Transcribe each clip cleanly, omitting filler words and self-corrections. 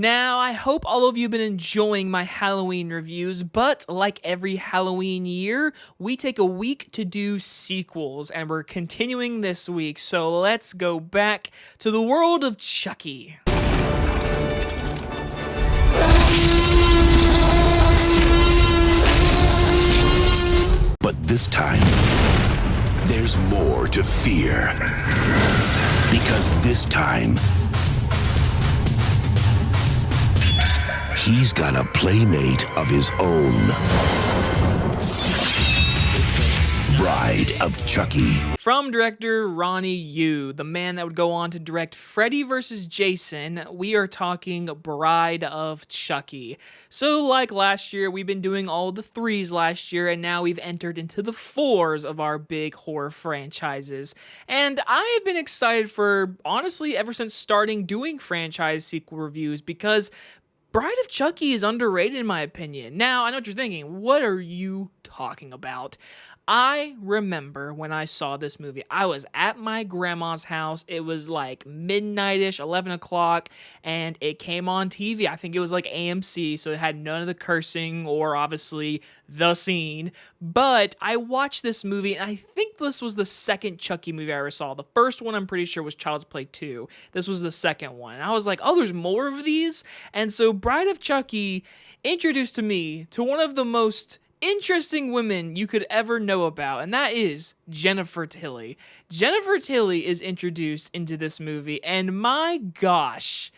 Now, I hope all of you have been enjoying my Halloween reviews, but like every Halloween year, we take a week to do sequels, and we're continuing this week, so let's go back to the world of Chucky. But this time, there's more to fear. Because this time, he's got a playmate of his own. Bride of Chucky. From director Ronnie Yu, the man that would go on to direct Freddy vs. Jason, we are talking Bride of Chucky. So like last year, we've been doing all the 3s last year, and now we've entered into the 4s of our big horror franchises. And I have been excited for, honestly, ever since starting doing franchise sequel reviews, because Bride of Chucky is underrated in my opinion. Now, I know what you're thinking. What are you talking about? I remember when I saw this movie, I was at my grandma's house. It was like midnight-ish, 11 o'clock, and it came on TV. I think it was like AMC, so it had none of the cursing or obviously the scene. But I watched this movie, and I think this was the second Chucky movie I ever saw. The first one, I'm pretty sure, was Child's Play 2. This was the second one. And I was like, oh, there's more of these? And so Bride of Chucky introduced to me to one of the most interesting women you could ever know about, and that is Jennifer Tilly. Jennifer Tilly is introduced into this movie, and my gosh,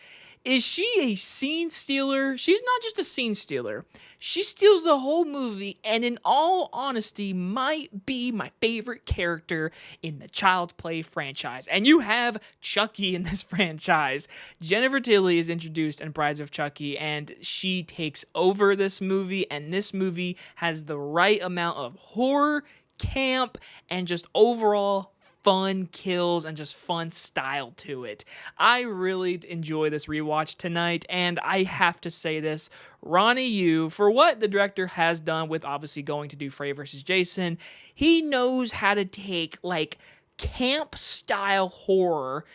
is she a scene stealer? She's not just a scene stealer. She steals the whole movie, and in all honesty, might be my favorite character in the Child's Play franchise. And you have Chucky in this franchise. Jennifer Tilly is introduced in Brides of Chucky, and she takes over this movie, and this movie has the right amount of horror, camp, and just overall fun kills and just fun style to it. I really enjoy this rewatch tonight, and I have to say this, Ronnie Yu, for what the director has done with obviously going to do Freddy vs. Jason, he knows how to take like camp style horror,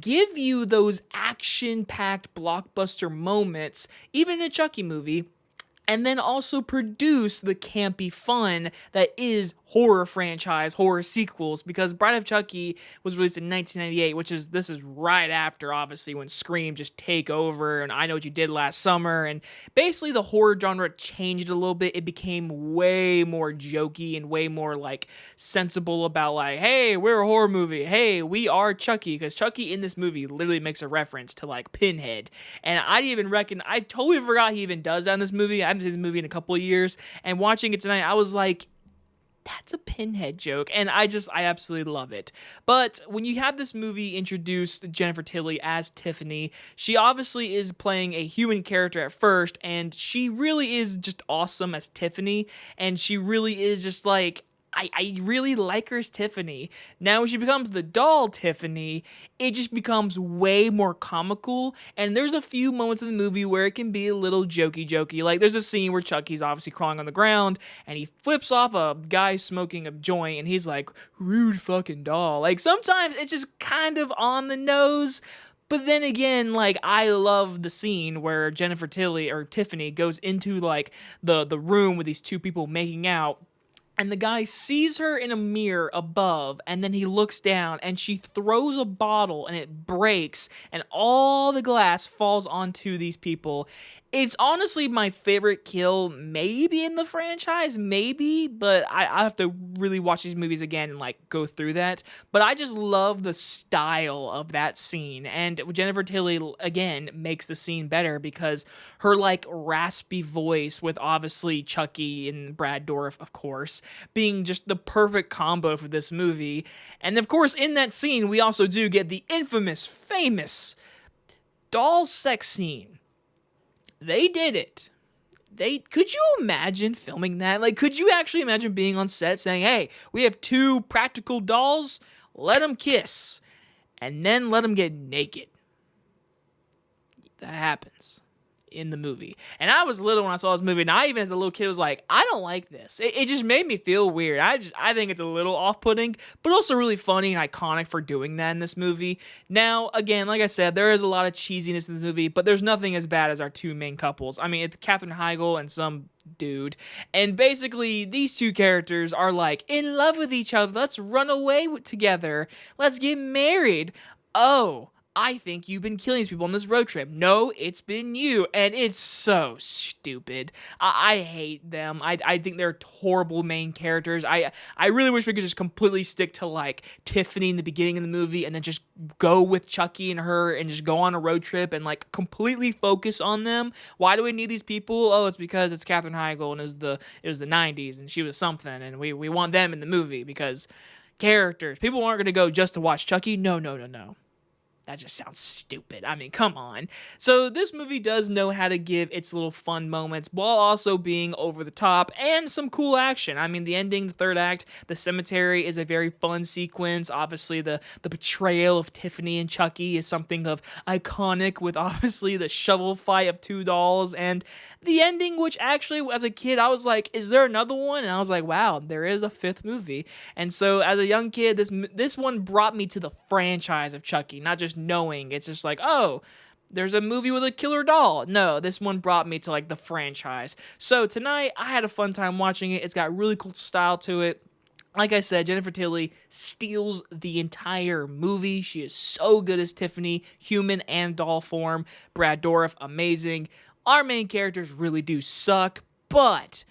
give you those action-packed blockbuster moments, even in a Chucky movie, and then also produce the campy fun that is horror franchise, horror sequels, because Bride of Chucky was released in 1998, this is right after, obviously, when Scream just take over, and I Know What You Did Last Summer, and basically the horror genre changed a little bit. It became way more jokey and way more, like, sensible about, like, hey, we're a horror movie, hey, we are Chucky, because Chucky in this movie literally makes a reference to, like, Pinhead, and I totally forgot he even does that in this movie. I haven't seen this movie in a couple of years, and watching it tonight, I was like, that's a Pinhead joke, and I absolutely love it. But when you have this movie introduce Jennifer Tilly as Tiffany, she obviously is playing a human character at first, and she really is just awesome as Tiffany, and she really is just like, I really like her as Tiffany. Now when she becomes the doll Tiffany, it just becomes way more comical, and there's a few moments in the movie where it can be a little jokey. Like there's a scene where Chucky's obviously crawling on the ground, and he flips off a guy smoking a joint, and he's like, rude fucking doll. Like sometimes it's just kind of on the nose, but then again, like, I love the scene where Jennifer Tilly, or Tiffany, goes into, like, the room with these two people making out, and the guy sees her in a mirror above, and then he looks down, and she throws a bottle, and it breaks, and all the glass falls onto these people. It's honestly my favorite kill, maybe in the franchise, maybe, but I have to really watch these movies again and, like, go through that. But I just love the style of that scene, and Jennifer Tilly, again, makes the scene better because her, like, raspy voice with, obviously, Chucky and Brad Dourif, of course, being just the perfect combo for this movie. And, of course, in that scene, we also do get the infamous, famous doll sex scene. They did it. Could you imagine filming that? Like, could you actually imagine being on set saying, hey, we have two practical dolls, let them kiss, and then let them get naked? That happens. in the movie. And I was little when I saw this movie, and I even as a little kid was like, I don't like this. It just made me feel weird. I think it's a little off-putting, but also really funny and iconic for doing that in this movie. Now, again, like I said, there is a lot of cheesiness in this movie, but there's nothing as bad as our two main couples. I mean, it's Katherine Heigl and some dude, and basically these two characters are like in love with each other. Let's run away together. Let's get married. Oh, I think you've been killing these people on this road trip. No, it's been you. And it's so stupid. I hate them. I think they're horrible main characters. I really wish we could just completely stick to like Tiffany in the beginning of the movie and then just go with Chucky and her and just go on a road trip and like completely focus on them. Why do we need these people? Oh, it's because it's Katherine Heigl and it was the 90s and she was something and we want them in the movie because characters. People aren't going to go just to watch Chucky. No. That just sounds stupid. I mean, come on. So this movie does know how to give its little fun moments while also being over the top and some cool action. I mean, the ending, the third act, the cemetery is a very fun sequence. Obviously, the betrayal of Tiffany and Chucky is something of iconic with obviously the shovel fight of two dolls and the ending, which actually as a kid, I was like, is there another one? And I was like, wow, there is a fifth movie. And so as a young kid, this one brought me to the franchise of Chucky, not just knowing. It's just like, oh, there's a movie with a killer doll. No, this one brought me to like the franchise. So tonight I had a fun time watching it. It's got really cool style to it. Like I said, Jennifer Tilly steals the entire movie. She is so good as Tiffany, human and doll form. Brad Dourif, amazing. Our main characters really do suck, but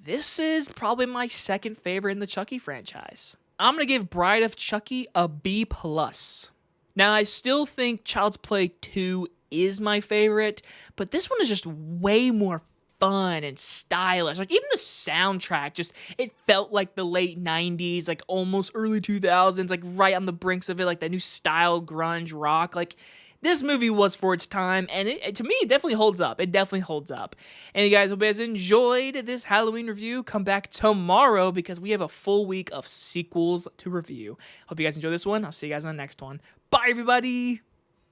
this is probably my second favorite in the Chucky franchise. I'm going to give Bride of Chucky a B+. Now, I still think Child's Play 2 is my favorite, but this one is just way more fun and stylish. Like, even the soundtrack, just, it felt like the late 90s, like, almost early 2000s, like, right on the brinks of it, like, that new style, grunge, rock, like, this movie was for its time, and to me, it definitely holds up. It definitely holds up. And you guys, hope you guys enjoyed this Halloween review. Come back tomorrow because we have a full week of sequels to review. Hope you guys enjoy this one. I'll see you guys on the next one. Bye, everybody!